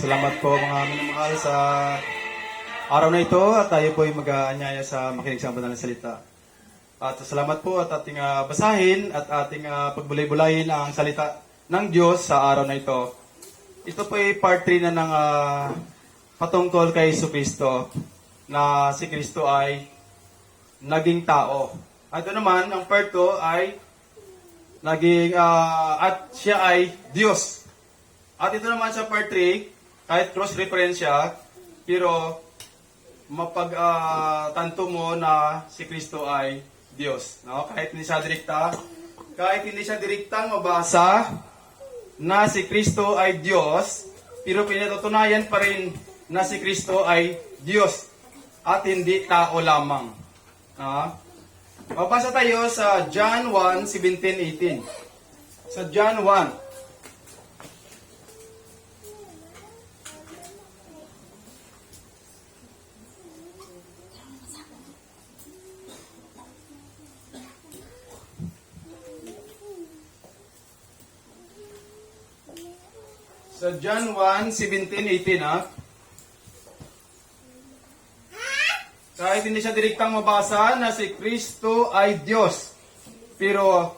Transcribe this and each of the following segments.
Salamat po mga minamahal sa araw na ito at tayo po ay mag-aanyaya sa makinig sa banal na salita. At salamat po at ating basahin at ating pagbulay-bulayin ang salita ng Diyos sa araw na ito. Ito po ay part 3 na ng patungkol kay Jesucristo na si Kristo ay naging tao. At ito naman, ang part 2 ay naging at siya ay Diyos. At ito naman sa part 3, kahit cross-reference siya, pero mapagtanto mo na si Kristo ay Diyos. No? Kahit hindi siya direktang mabasa na si Kristo ay Diyos, pero pinatutunayan pa rin na si Kristo ay Diyos at hindi tao lamang. Mabasa tayo sa John 1:17-18. Sa John 1. Sa John 1:17-18, kahit hindi siya direktang mabasa na si Kristo ay Diyos, pero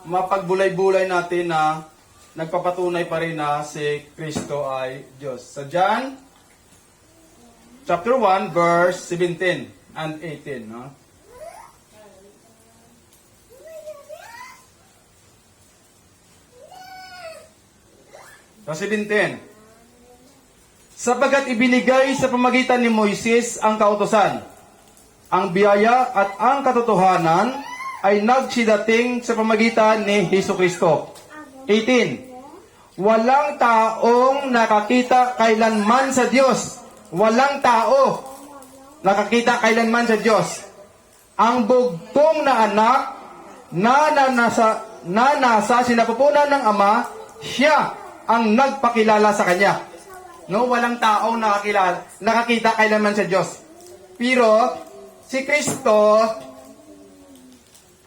mapagbulay-bulay natin na nagpapatunay pa rin na si Kristo ay Diyos. Sa John chapter 1 verse 17 and 18, Sa 17, sapagkat ibinigay sa pamagitan ni Moises ang kautusan, ang biyaya at ang katotohanan ay nagsidating sa pamagitan ni Jesucristo. 18, walang taong nakakita kailanman sa Diyos. Walang tao nakakita kailanman sa Diyos. Ang bugtong na anak na nasa sinapupunan ng Ama, siya ang nagpakilala sa Kanya. No, walang taong nakakita kailanman sa Diyos. Pero si Kristo,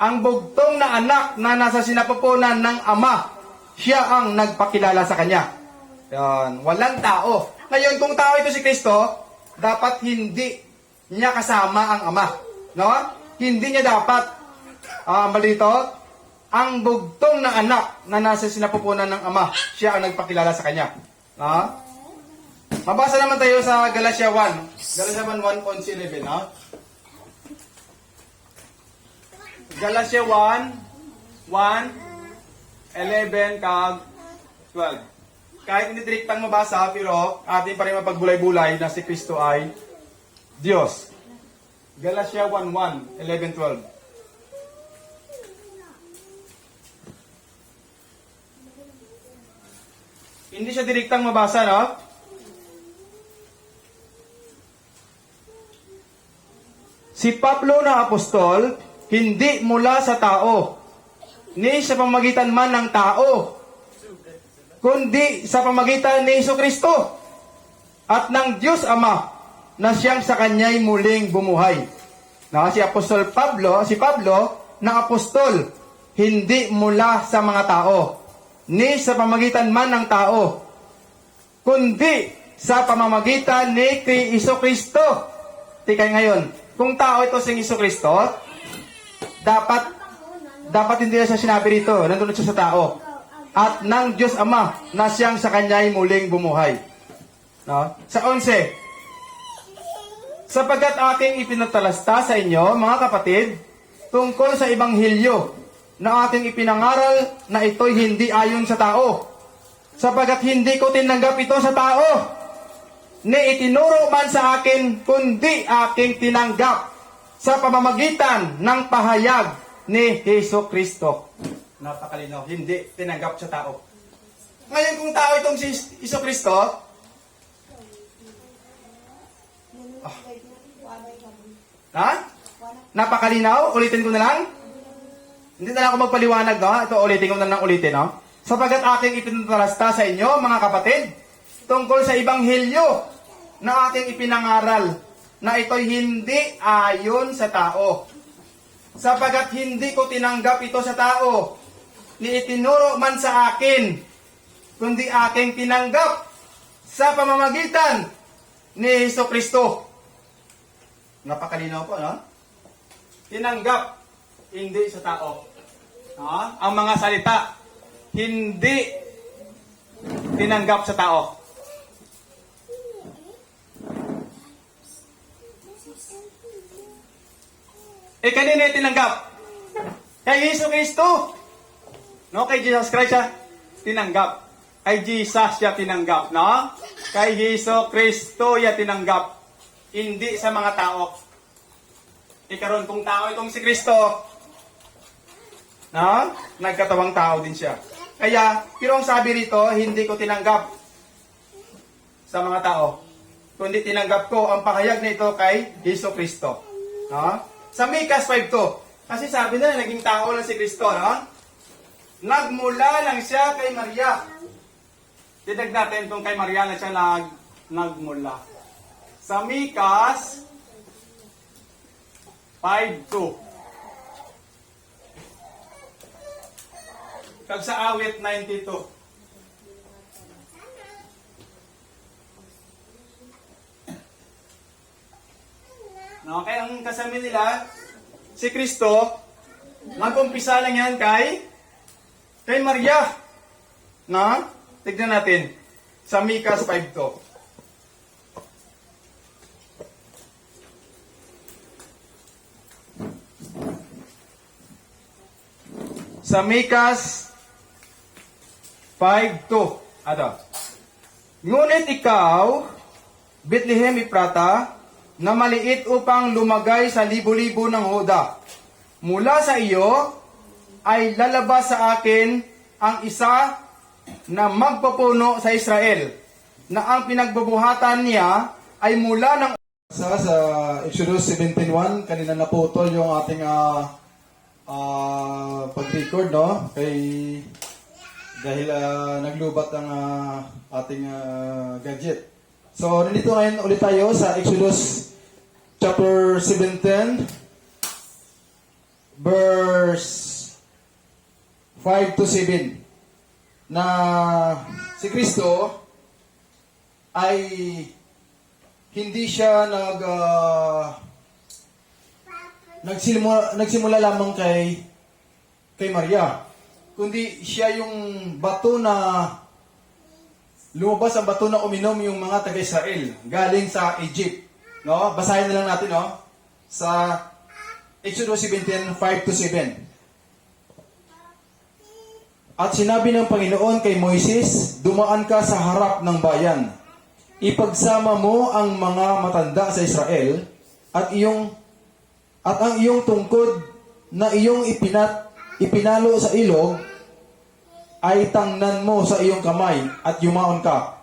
ang bugtong na anak na nasa sinapupunan ng Ama, siya ang nagpakilala sa Kanya. Yan, walang tao. Ngayon, kung tao ito si Kristo, dapat hindi niya kasama ang Ama. No? Hindi niya dapat malito. Ang bugtong na anak na nasa sinapupunan ng Ama, siya ang nagpakilala sa Kanya. Mabasa naman tayo sa Galatia 1. Galatia 1:11. Galatia 1:11 kag 12. Kahit hindi direktang mabasa, pero atin pa rin mapagbulay-bulay na si Kristo ay Diyos. Galatia 1:11-12. Hindi siya direktang mabasa, no? Si Pablo na apostol, hindi mula sa tao, ni sa pamagitan man ng tao, kundi sa pamagitan ni Jesucristo at ng Diyos Ama na siyang sa Kanya'y muling bumuhay. Si Pablo na apostol, hindi mula sa mga tao, ni sa pamagitan man ng tao, kundi sa pamamagitan ni Jesucristo. Tikay ngayon, kung tao ito si Jesucristo, dapat hindi na siya sinabi rito, nandun siya sa tao. At ng Diyos Ama na siyang sa Kanya'y muling bumuhay. Sa 11, sapagkat aking ipinatalasta sa inyo, mga kapatid, tungkol sa Ebanghelyo, na ating ipinangaral na ito'y hindi ayon sa tao. Sapagkat hindi ko tinanggap ito sa tao, ni itinuro man sa akin, kundi aking tinanggap sa pamamagitan ng pahayag ni Jesucristo. Napakalinaw, hindi tinanggap sa tao. Ngayon kung tao itong si Jesucristo, napakalinaw, ulitin ko na lang. Hindi na ako magpaliwanag, no? Ito, ulitin ko na lang ulitin, no? Sapagat aking ipinatalasta sa inyo, mga kapatid, tungkol sa Ebanghelyo na aking ipinangaral, na ito'y hindi ayon sa tao. Sapagat hindi ko tinanggap ito sa tao, ni itinuro man sa akin, kundi aking tinanggap sa pamamagitan ni Hesukristo. Napakalinaw po, no? Tinanggap, hindi sa tao. No? Ang mga salita, hindi tinanggap sa tao. Kanina tinanggap? Kay Hesukristo. No, kay Jesus Christ siya tinanggap. Kay Jesus siya tinanggap, no? Kay Hesukristo siya tinanggap. Hindi sa mga tao. Ikaroon kung tao itong si Kristo, no? Nagkatawang tao din siya. Kaya, pero ang sabi rito, hindi ko tinanggap sa mga tao. Kundi tinanggap ko ang pahayag na ito kay Hesukristo. No? Sa Micas 5:2. Kasi sabi na, naging tao lang si Kristo, no? Nagmula lang siya kay Maria. Tinig natin kung kay Maria na siya nagmula. Sa Micas 5:2. Kag sa awit 92. No, kaya ang kasama nila, si Kristo, nag-umpisa lang yan kay Maria. No? Tignan natin. Sa Micas 5:2. Sa Micas 5:2. Ano? Ngunit ikaw, Bethlehem Ephrata, na maliit upang lumagay sa libo-libo ng Huda. Mula sa iyo ay lalabas sa akin ang isa na magpapuno sa Israel, na ang pinagbubuhatan niya ay mula ng... Sa Exodus 17:1, kanina naputol yung ating pag-record, no? Dahil naglubat ang ating gadget. So, nandito ngayon ulit tayo sa Exodus chapter 17, verse 5 to 7, na si Kristo ay hindi siya nagsimula lamang kay Maria, kundi siya yung bato na lumabas, ang bato na uminom yung mga taga-Israel galing sa Egypt. No? Basahin na lang natin, no? Sa Exodus 17, 5 to 7. At sinabi ng Panginoon kay Moises, dumaan ka sa harap ng bayan. Ipagsama mo ang mga matanda sa Israel at ang iyong tungkod na iyong ipinalo sa ilog ay tangnan mo sa iyong kamay at yumaon ka.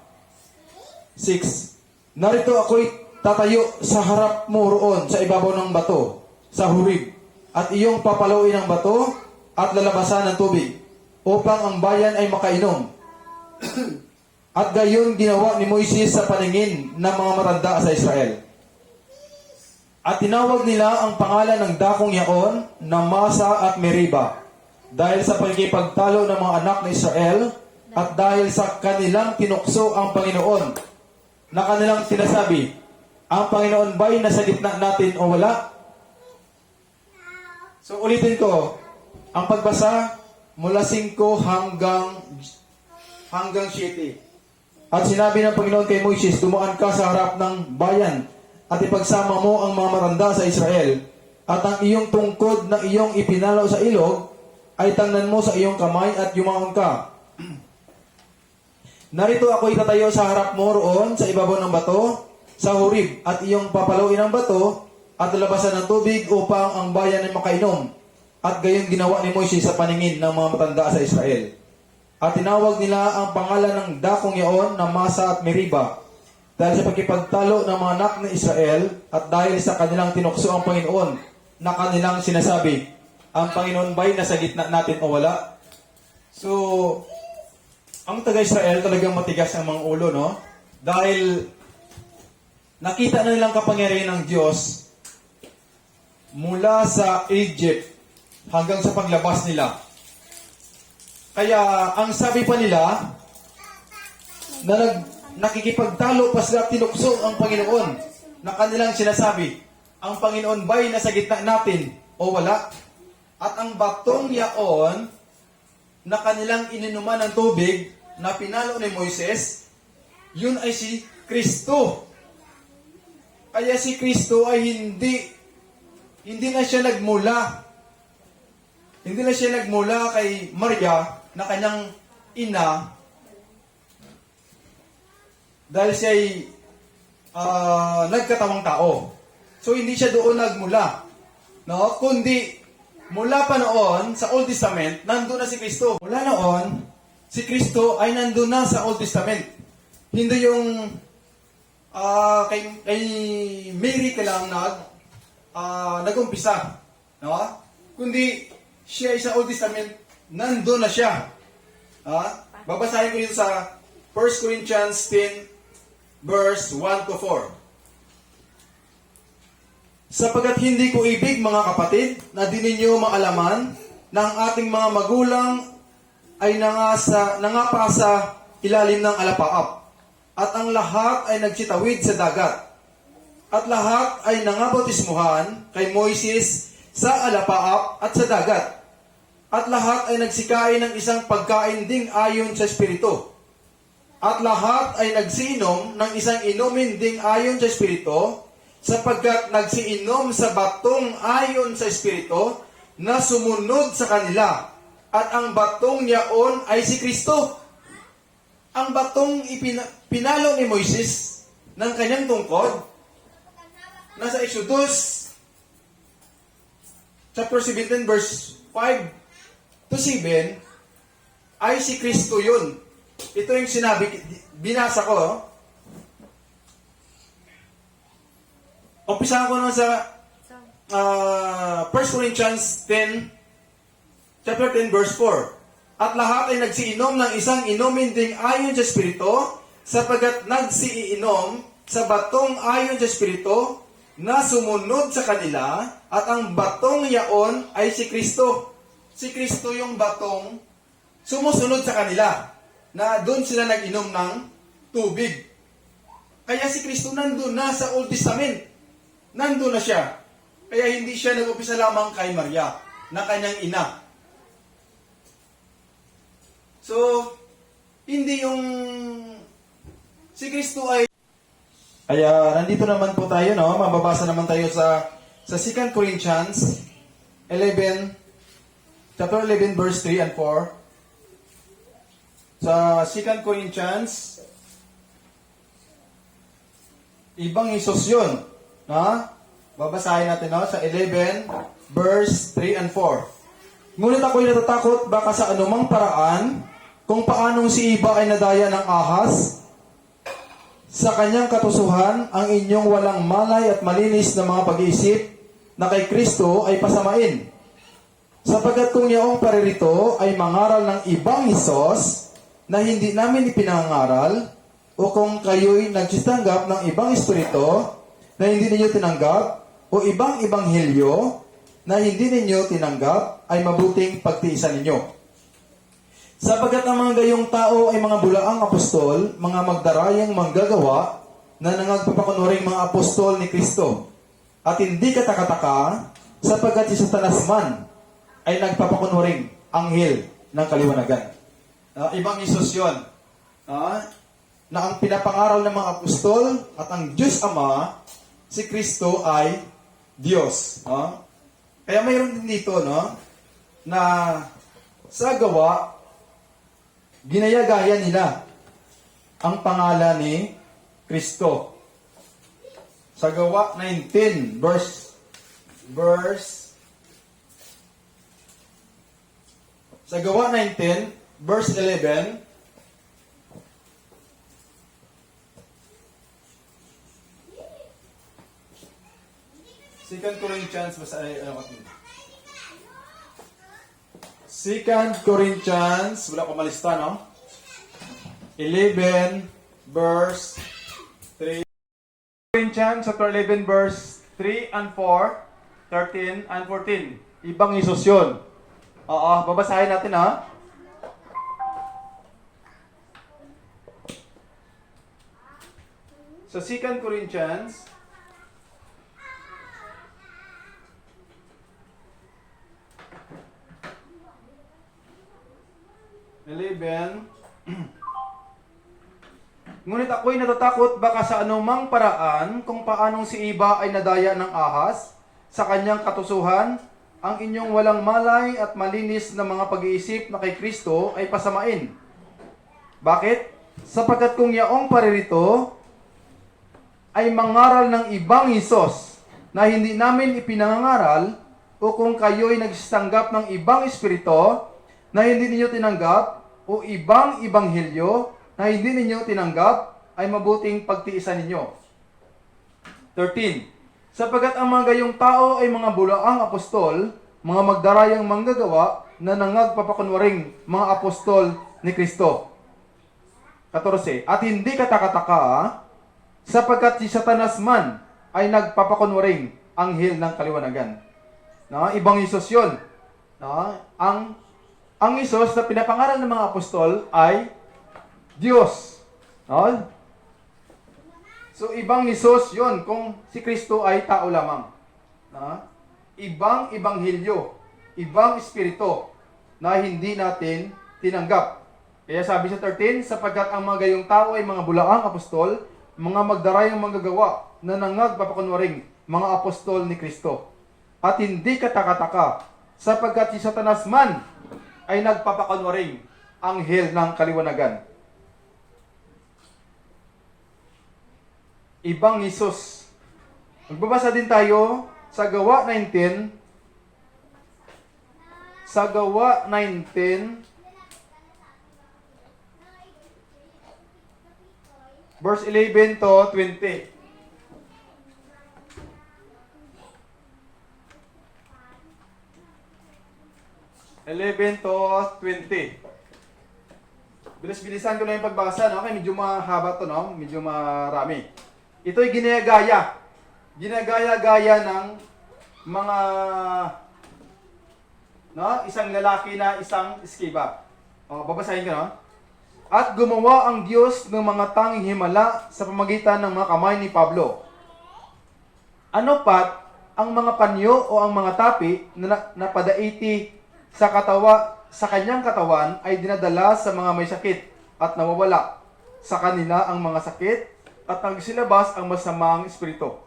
6. Narito ako'y tatayo sa harap mo roon sa ibabaw ng bato, sa Horeb, at iyong papaluin ang bato at lalabasan ng tubig, upang ang bayan ay makainom. At gayon ginawa ni Moises sa paningin ng mga matanda sa Israel. At tinawag nila ang pangalan ng dakong yaon na Masa at Meriba, dahil sa pagkipagtalo ng mga anak ng Israel, at dahil sa kanilang tinukso ang Panginoon, na kanilang sinasabi, ang Panginoon ba'y nasa gitna natin o wala? So ulitin ko, ang pagbasa mula 5 hanggang 7. At sinabi ng Panginoon kay Moises, dumaan ka sa harap ng bayan, at ipagsama mo ang mga matanda sa Israel, at ang iyong tungkod na iyong ipinalaw sa ilog, ay tangnan mo sa iyong kamay at yumaon ka. Narito ako'y tatayo sa harap mo roon sa ibabaw ng bato, sa Horeb, at iyong papaluin ang bato at lalabasan ng tubig upang ang bayan ay makainom. At gayon ginawa ni Moises sa paningin ng mga matanda sa Israel. At tinawag nila ang pangalan ng dakong yaon na Masa at Meriba, dahil sa pagkipagtalo ng mga anak ng Israel, at dahil sa kanilang tinukso ang Panginoon, na kanilang sinasabi, ang Panginoon ba'y nasa gitna natin o wala? So, ang taga-Israel talagang matigas ang mga ulo, no? Dahil nakita na nilang kapangyarihan ng Diyos mula sa Egypt hanggang sa paglabas nila. Kaya, ang sabi pa nila, na nakikipagtalo pa sila, tinukso ang Panginoon na kanilang sinasabi, ang Panginoon ba'y nasa gitna natin o wala? At ang batong yaon na kanilang ininuman ng tubig na pinalo ni Moises, yun ay si Kristo. Kaya si Kristo ay hindi na siya nagmula. Hindi na siya nagmula kay Maria na kanyang ina dahil siya ay nagkatawang tao. So hindi siya doon nagmula. No? Kundi mula pa noon sa Old Testament, nandun na si Kristo. Mula noon, si Kristo ay nandun na sa Old Testament. Hindi yung kay Mary ka lang nag-umpisa. No? Kundi siya ay sa Old Testament, nandun na siya. Babasahin ko dito sa 1 Corinthians 10, verse 1 to 4. Sapagkat hindi ko ibig, mga kapatid, na di ninyo maalaman na ang ating mga magulang ay nangapa sa ilalim ng alapaap. At ang lahat ay nagsitawid sa dagat. At lahat ay nangabautismuhan kay Moises sa alapaap at sa dagat. At lahat ay nagsikain ng isang pagkain ding ayon sa Espiritu. At lahat ay nagsiinom ng isang inumin ding ayon sa Espiritu, sapagkat nagsiinom sa batong ayon sa Espiritu na sumunod sa kanila. At ang batong yaon ay si Kristo. Ang batong pinalo ni Moises ng kanyang tungkod, nasa Exodus chapter 17 verse 5 to 7, ay si Kristo yun. Ito yung sinabi, binasa ko. Umpisahan ko naman sa 1 Corinthians 10, chapter 10, verse 4. At lahat ay nagsiinom ng isang inumin ding ayon sa Espiritu, sapagkat nagsiinom sa batong ayon sa Espiritu na sumunod sa kanila, at ang batong yaon ay si Kristo. Si Kristo yung batong sumusunod sa kanila, na doon sila nag-inom ng tubig. Kaya si Kristo nandun na sa Old Testament. Nandun na siya. Kaya hindi siya nag-upisa lamang kay Maria, na kanyang ina. So, hindi yung si Kristo ay... Kaya nandito naman po tayo, no? Mababasa naman tayo sa 2 Corinthians 11, chapter 11, verse 3 and 4. Sa 2 Corinthians, ibang Isos yun. Babasahin natin, no? Sa 11, verse 3 and 4. Ngunit ako'y natatakot baka sa anumang paraan, kung paanong si iba ay nadaya ng ahas, sa kanyang katusuhan, ang inyong walang malay at malinis na mga pag-iisip na kay Kristo ay pasamain. Sapagkat kung yaong paririto ay mangaral ng ibang Isos na hindi namin ipinangaral, o kung kayo'y nagsitanggap ng ibang espiritu na hindi ninyo tinanggap, o ibang ebanghelyo na hindi ninyo tinanggap, ay mabuting pagtiisan ninyo. Sapagkat ang mga gayong tao ay mga bulaang apostol, mga magdarayang manggagawa, na nangagpapakunuring mga apostol ni Kristo. At hindi katakataka, sapagkat si Satanas man ay nagpapakunuring anghel ng kaliwanagan. Ibang Isos yun. Na ang pinapangaral ng mga apostol at ang Diyos Ama, si Kristo ay Diyos. Kaya mayroon din dito, no, na sa gawa, ginayagaya nila ang pangalan ni Kristo. Sa Gawa 19, sa Gawa 19, verse 11, Second Corinthians, Second Corinthians, wala ko malista, no? 11, verse 3. Corinthians, chapter 11, verse 3 and 4, 13 and 14. Ibang Isos yun. Babasahin natin, ha? Sa 2 Corinthians, Ngunit ako'y natatakot baka sa anumang paraan kung paanong si Eva ay nadaya ng ahas sa kanyang katusuhan, ang inyong walang malay at malinis na mga pag-iisip na kay Kristo ay pasamain. Bakit? Sapagkat kung yaong paririto ay mangaral ng ibang Hesus na hindi namin ipinangangaral, o kung kayo'y nagsitanggap ng ibang espiritu na hindi ninyo tinanggap, o ibang ebanghelyo na hindi ninyo tinanggap, ay mabuting pagtiisan ninyo. 13. Sapagkat ang mga gayong tao ay mga bulaang apostol, mga magdarayang manggagawa na nangagpapakunwaring mga apostol ni Kristo. 14. At hindi katakataka, sapagkat si Satanas man ay nagpapakunwaring anghel ng kaliwanagan. Ibang Hesus yun. Ang Hesus na pinapangaral ng mga apostol ay Diyos. So, ibang Hesus yun kung si Kristo ay tao lamang. Ibang ebanghelyo, ibang espiritu na hindi natin tinanggap. Kaya sabi sa 13, sapagkat ang mga gayong tao ay mga bulaang apostol, mga magdarayang manggagawa na nangagpapakunwaring mga apostol ni Kristo. At hindi katakataka, sapagkat si Satanas man ay nagpapakunwaring anghel ng kaliwanagan. Ibang Hesus. Magbabasa din tayo sa Gawa 19. Sa Gawa 19, verse 11 to 20. 11 to 20. Bilis-bilisan ko lang yung pagbasa, no? Kaya medyo mahaba to, no? Medyo marami. Ito'y ginagaya. Ginagaya-gaya ng mga, no? Isang lalaki na isang eskriba. Babasahin ko, no? At gumawa ang Diyos ng mga tanging himala sa pamagitan ng mga kamay ni Pablo. Ano pat ang mga panyo o ang mga tapi na napadaiti sa kanyang katawan ay dinadala sa mga may sakit at nawawala sa kanila ang mga sakit at nagsilabas ang masamang espiritu.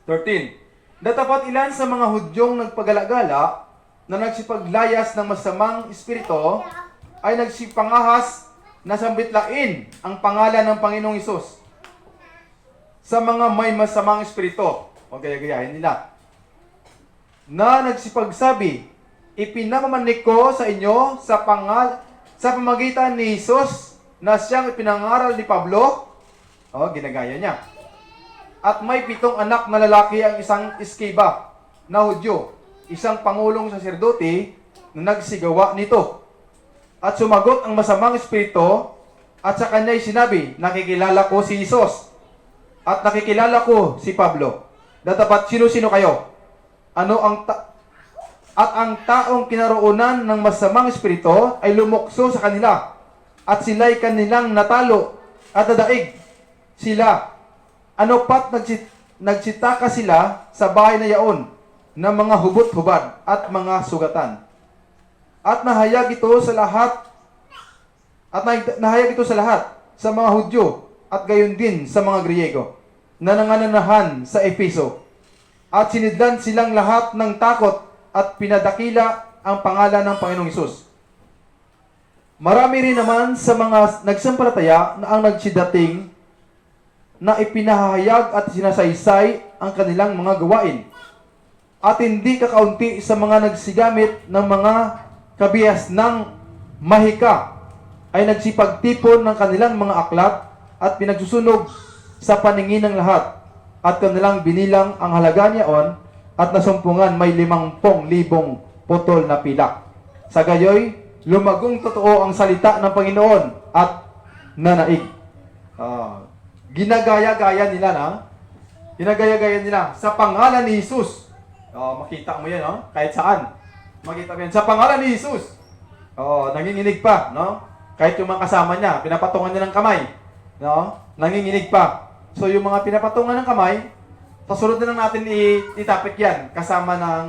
13. Natapat ilan sa mga Hudyong nagpagalagala na nagsipaglayas ng masamang espiritu ay nagsipangahas na sambitlain ang pangalan ng Panginoong Hesus sa mga may masamang espiritu. O gaya-gayahin nila. Na nagsipagsabi, ipinamamanik ko sa inyo sa pamagitan ni Hesus na siyang ipinangaral ni Pablo. Ginagaya niya. At may 7 anak na lalaki ang isang eskriba na Hudyo, isang pangulong saserdote na nagsigawa nito. At sumagot ang masamang espiritu at sa kanya'y sinabi, nakikilala ko si Hesus at nakikilala ko si Pablo. Datapat sino-sino kayo? At ang taong kinaroonan ng masamang espiritu ay lumukso sa kanila at sila'y kanilang natalo at nadaig sila. Ano pat nagsitaka sila sa bahay na yaon ng mga hubot-hubad at mga sugatan. At nahayag ito sa lahat sa mga Hudyo at gayon din sa mga Griego na nangananahan sa Efeso. At sinidlan silang lahat ng takot at pinadakila ang pangalan ng Panginoong Hesus. Marami rin naman sa mga nagsampalataya na ang nagsidating na ipinahayag at sinasaysay ang kanilang mga gawain. At hindi kakaunti sa mga nagsigamit ng mga kabihas ng mahika ay nagsipagtipon ng kanilang mga aklat at pinagsusunog sa paningin ng lahat at kanilang binilang ang halaga niyaon at nasumpungan may 50,000 putol na pilak. Sa gayoy, lumagong totoo ang salita ng Panginoon at nanaig. Ginagaya-gaya nila na. Ginagaya-gaya nila sa pangalan ni Hesus. Makita mo yan, no? Kahit saan. Makita mo yan. Sa pangalan ni Hesus. Nanginginig pa, no? Kahit yung mga kasama niya, pinapatungan niya ng kamay. No? Nanginginig pa. So yung mga pinapatungan ng kamay, pasunod na lang natin itapik yan kasama ng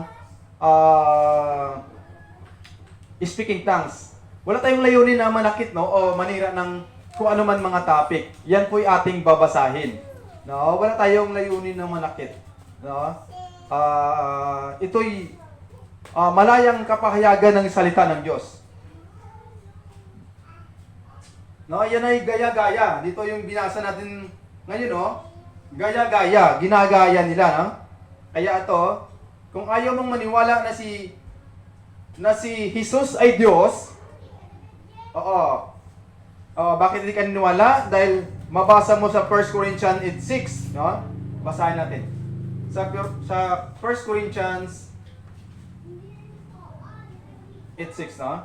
speaking tongues. Wala tayong layunin na manakit, no, o manira ng kung ano man mga topic. Yan po'y ating babasahin. No, wala tayong layunin na manakit. No? Ito'y malayang kapahayagan ng salita ng Diyos. No, yan ay gaya-gaya. Dito yung binasa natin ngayon, no? Gaya-gaya, ginagaya nila, no? Kaya ito, kung ayaw mong maniwala na si Jesus ay Diyos, bakit hindi ka niniwala? Dahil mabasa mo sa 1 Corinthians 8:6, no? Basahin natin. Sa 1 Corinthians 8:6, no?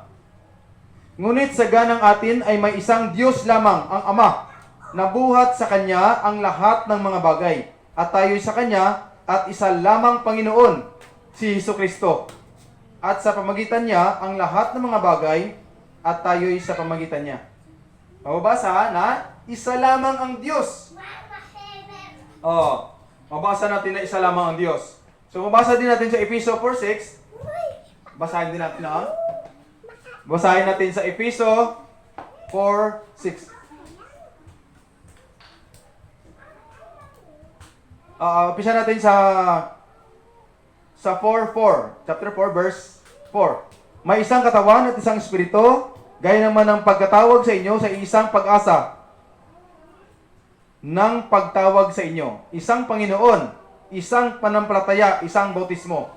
Ngunit sa ganang atin ay may isang Diyos lamang, ang Ama, na buhat sa Kanya ang lahat ng mga bagay, at tayo'y sa Kanya, at isa lamang Panginoon, si Jesucristo. At sa pamagitan niya ang lahat ng mga bagay, at tayo'y sa pamagitan niya. Mababasa na isa lamang ang Diyos. Mabasa natin na isa lamang ang Diyos. So mabasa din natin sa Efeso 4:6. Basahin din natin, Basahin natin sa Efeso 4:6. Umpisa natin sa 4:4. Chapter 4, verse 4. May isang katawan at isang espiritu, gaya naman ng pagkatawag sa inyo sa isang pag-asa ng pagtawag sa inyo. Isang Panginoon, isang panampalataya, isang bautismo.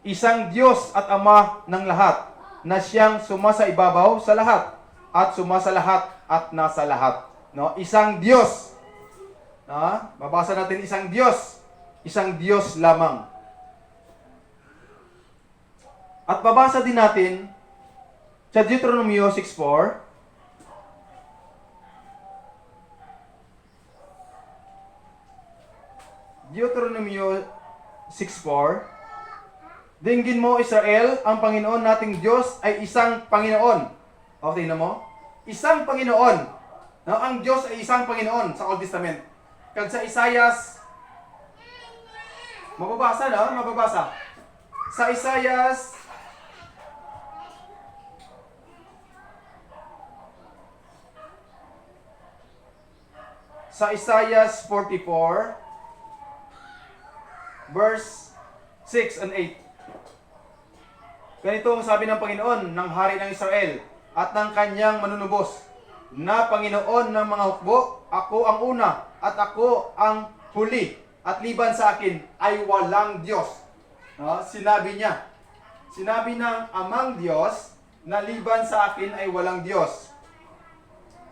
Isang Diyos at Ama ng lahat, na siyang sumasa ibabaw sa lahat, at sumasa lahat at nasa lahat. No? Isang Diyos. Babasa natin isang Diyos. Isang Diyos lamang. At babasa din natin sa Deuteronomio 6:4. Deuteronomio 6:4. Dinggin mo, Israel, ang Panginoon nating Diyos ay isang Panginoon. Tingnan mo. Isang Panginoon. No, ang Diyos ay isang Panginoon sa Old Testament. Kag sa Isaias, mababasa, no? Mababasa. Sa Isaias, sa Isaias 44, verse 6 and 8. Ganito ang sabi ng Panginoon, ng Hari ng Israel, at ng kanyang manunubos, na Panginoon ng mga hukbo, ako ang una, at ako ang huli, at liban sa akin ay walang Diyos. No? Sinabi niya. Sinabi ng Amang Diyos, na liban sa akin ay walang Diyos.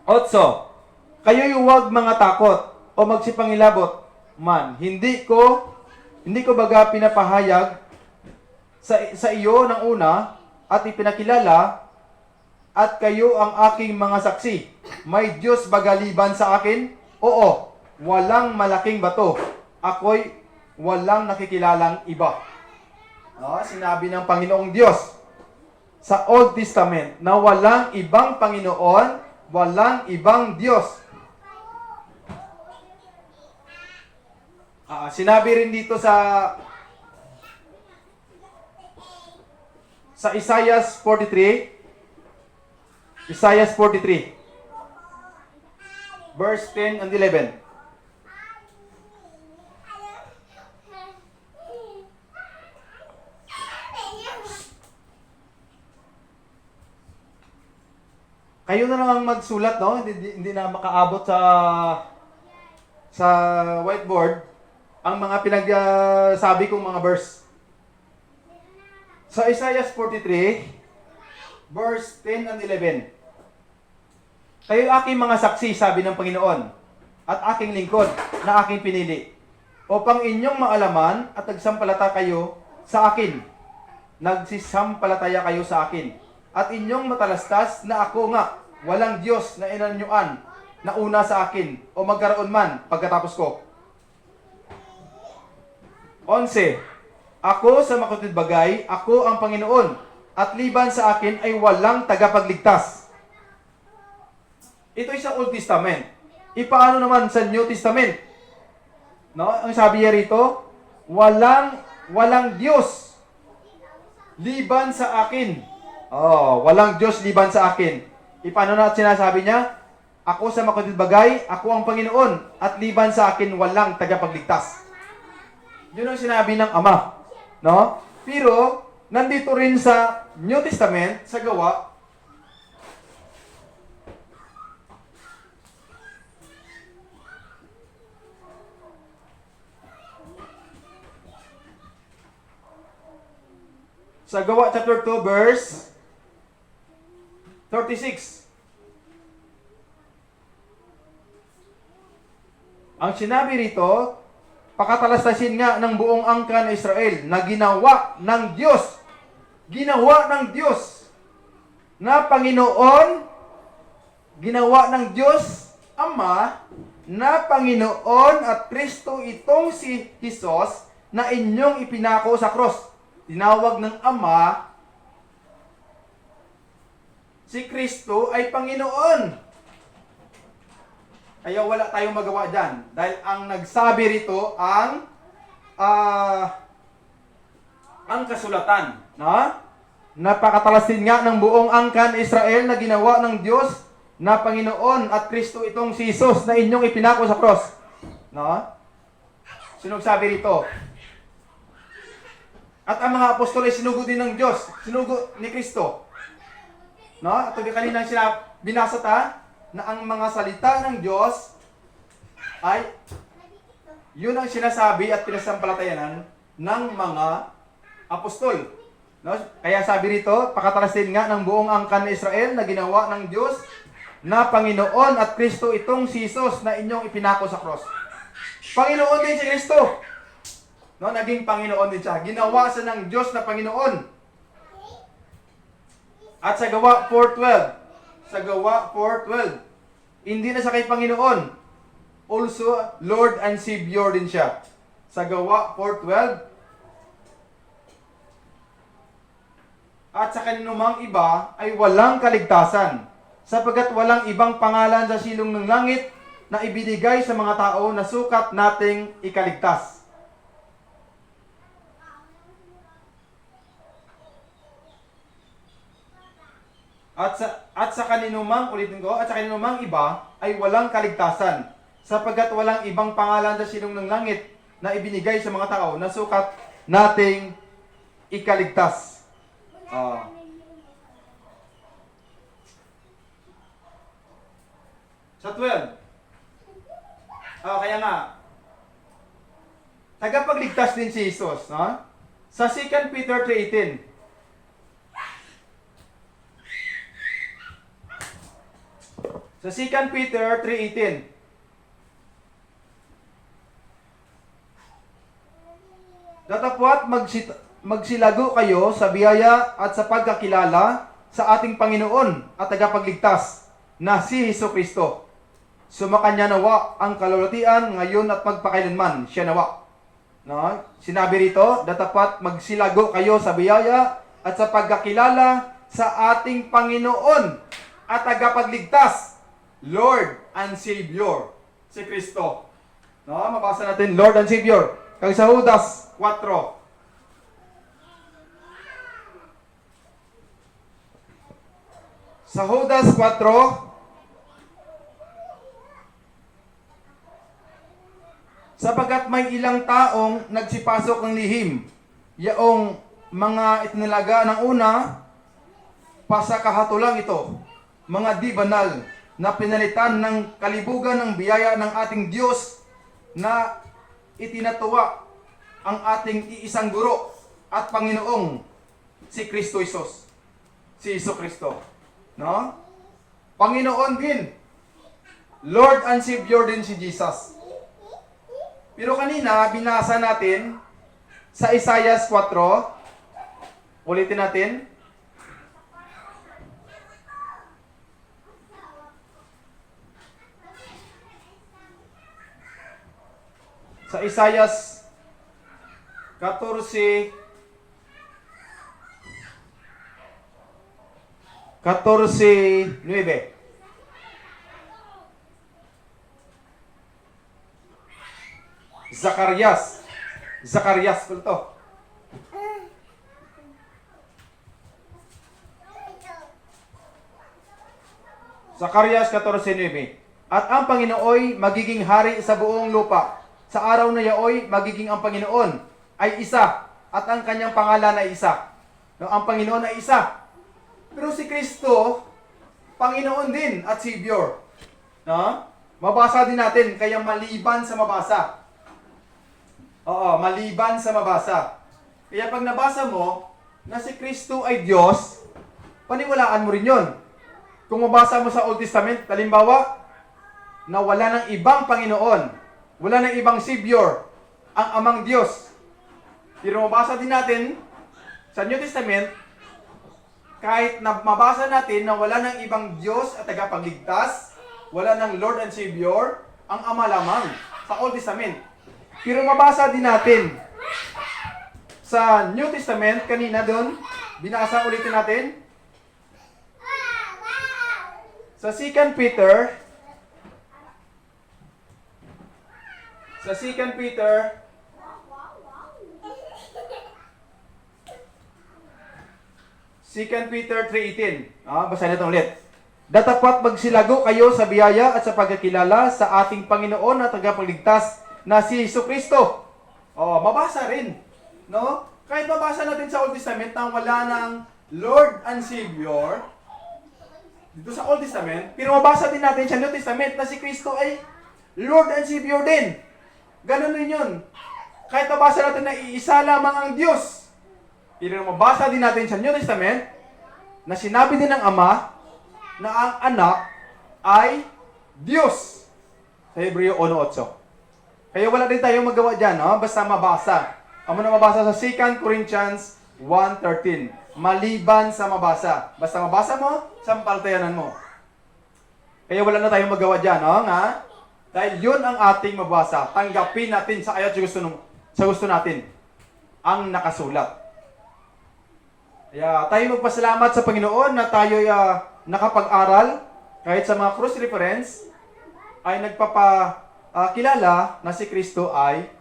8. Kayo'y huwag mga takot, o magsipangilabot man. Hindi ko baga pinapahayag sa iyo ng una, at ipinakilala, at kayo ang aking mga saksi. May Diyos bagaliban sa akin? Oo, walang malaking bato. Ako'y walang nakikilalang iba. Sinabi ng Panginoong Diyos sa Old Testament na walang ibang Panginoon, walang ibang Diyos. Sinabi rin dito sa Isaiah 43, verse 10 and 11. Kayo na lang ang magsulat, no? Hindi na makaabot sa whiteboard ang mga pinagsabi kong mga verse. Sa Isaiah 43, verse 10 and 11. Kayo aking mga saksi, sabi ng Panginoon, at aking lingkod na aking pinili, upang inyong maalaman at nagsampalata kayo sa akin. Nagsisampalataya kayo sa akin. At inyong matalastas na ako nga, walang Diyos na inanyuan na una sa akin, o magkaroon man pagkatapos ko. 11. Ako sa makatwid bagay, ako ang Panginoon, at liban sa akin ay walang tagapagligtas. Ito ay sa Old Testament. Ipaano naman sa New Testament? No? Ang sabi niya rito, walang Diyos liban sa akin. Walang Diyos liban sa akin. Ipaano na at sinasabi niya? Ako sa makatwid bagay, ako ang Panginoon, at liban sa akin walang tagapagligtas. Yun ang sinabi ng Ama. No? Pero, nandito rin sa New Testament, sa Gawa, chapter 2, verse 36. Ang sinabi rito, pakatalastasin nga ng buong angkan ng Israel na ginawa ng Diyos na Panginoon, ginawa ng Diyos Ama na Panginoon at Kristo itong si Jesus na inyong ipinako sa cross. Tinawag ng Ama, si Kristo ay Panginoon. Kaya wala tayong magawa dyan. Dahil ang nagsabi rito ang kasulatan. No? Napakatalasin nga ng buong angkan Israel na ginawa ng Diyos na Panginoon at Kristo itong si Jesus na inyong ipinako sa cross. No? Sino nagsabi rito? At ang mga apostol ay sinugo din ng Diyos. Sinugo ni Kristo. No? At kanina binasa ta, na ang mga salita ng Diyos ay yun ang sinasabi at pinasampalatayanan ng mga apostol. No? Kaya sabi rito, pakatalasin nga ng buong angkan ng Israel na ginawa ng Diyos na Panginoon at Kristo itong si Jesus na inyong ipinako sa cross. Panginoon din si Kristo. No, naging Panginoon din siya. Ginawa siya ng Diyos na Panginoon. At sa Gawa 4:12, hindi na siya kay Panginoon. Also, Lord and Savior din siya. Sa Gawa 4:12. At sa kaninumang iba ay walang kaligtasan, sapagkat walang ibang pangalan sa silong ng langit na ibinigay sa mga tao na sukat nating ikaligtas. At sa kaninumang iba ay walang kaligtasan, sapagkat walang ibang pangalan sa silong ng langit na ibinigay sa mga tao na sukat nating ikaligtas. Sa 12. Kaya nga, tagapagligtas din si Jesus. No? Sa 2 Peter 3:18. Sa 2 Peter 3:18. Datapwat magsilago kayo sa biyaya at sa pagkakilala sa ating Panginoon at tagapagligtas na si Hesukristo. Sumakanya nawa ang kalulatian ngayon at magpakailanman. Siya nawa. No? Sinabi rito, datapat magsilago kayo sa biyaya at sa pagkakilala sa ating Panginoon at tagapagligtas, Lord and Savior, si Kristo. No? Mabasa natin, Lord and Savior. Kag sa Judas 4. Sa Judas 4, sapagkat may ilang taong nagsipasok ng lihim, yaong mga itinalaga ng una, pasakahatulang ito, mga di banal, na pinalitan ng kalibugan ng biyaya ng ating Diyos na itinatuwa ang ating iisang guro at Panginoong si Kristo Jesus. Si Hesukristo. No? Panginoon din. Lord and Savior din si Jesus. Pero kanina, binasa natin sa Isaiah 4. Ulitin natin. Sa Isaiah 14:9. Zacarias. Zacarias po ito. Zacarias 14:9. At ang Panginooy magiging hari sa buong lupa. Sa araw na yaoy, magiging ang Panginoon ay isa at ang kanyang pangalan ay isa. No, ang Panginoon ay isa. Pero si Kristo, Panginoon din at Savior. No? Mabasa din natin, kaya maliban sa mabasa. Oo, maliban sa mabasa. Kaya pag nabasa mo na si Kristo ay Diyos, paniwalaan mo rin yun. Kung mabasa mo sa Old Testament, halimbawa, na wala ng ibang Panginoon, wala ng ibang Savior, ang amang Diyos. Pero mabasa din natin sa New Testament, kahit na mabasa natin na wala ng ibang Diyos at tagapagligtas, wala ng Lord and Savior, ang Ama lamang sa Old Testament. Pero mabasa din natin sa New Testament, kanina doon, binasa ulitin natin, sa 2 Peter, sa 2 Peter, Second Peter 3:18. Basahin natin ulit. Datapat magsilago kayo sa biyaya at sa pagkakilala sa ating Panginoon at tagapagligtas na si Jesucristo. Mabasa rin. No? Kahit mabasa natin sa Old Testament na wala ng Lord and Savior, dito sa Old Testament, pero mabasa din natin sa New Testament na si Kristo ay Lord and Savior din. Ganun din yun. Kahit mabasa natin na iisa lamang ang Diyos, pero mabasa din natin sa New Testament na sinabi din ng Ama na ang anak ay Diyos. Sa Hebreo 1:8. Kaya wala din tayong magawa dyan, no? Basta mabasa. Ang na mabasa sa 2 Corinthians 1:13. Maliban sa mabasa. Basta mabasa mo, sampaltayanan mo. Kaya wala na tayong magawa dyan, no? Nga? Dahil yun ang ating mabasa. Tanggapin natin sa ayat sa gusto natin. Ang nakasulat. Kaya tayo magpasalamat sa Panginoon na tayo nakapag-aral kahit sa mga cross reference ay nagpapakilala na si Kristo ay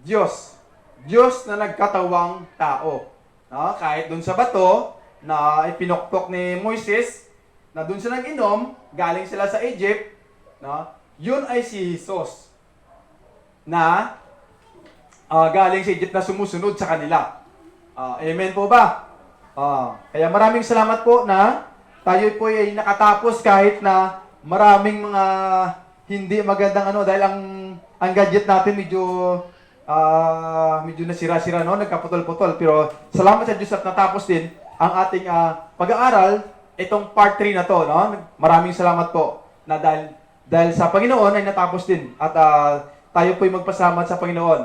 Diyos. Diyos na nagkatawang tao. No? Kahit dun sa bato na ipinokpok ni Moises, na dun sila nag-inom, galing sila sa Egypt, no? Yun ay si Jesus na galing sa Egypt na sumusunod sa kanila. Amen po ba? Kaya maraming salamat po na tayo po ay nakatapos kahit na maraming mga hindi magandang dahil ang gadget natin medyo nasira-sira, no? Nagkaputol-putol. Pero salamat sa Diyos at natapos din ang ating pag-aaral, itong part 3 na to, no? Maraming salamat po na dahil sa Panginoon ay natapos din at tayo po ay magpasalamat sa Panginoon.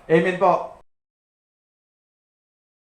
Amen po.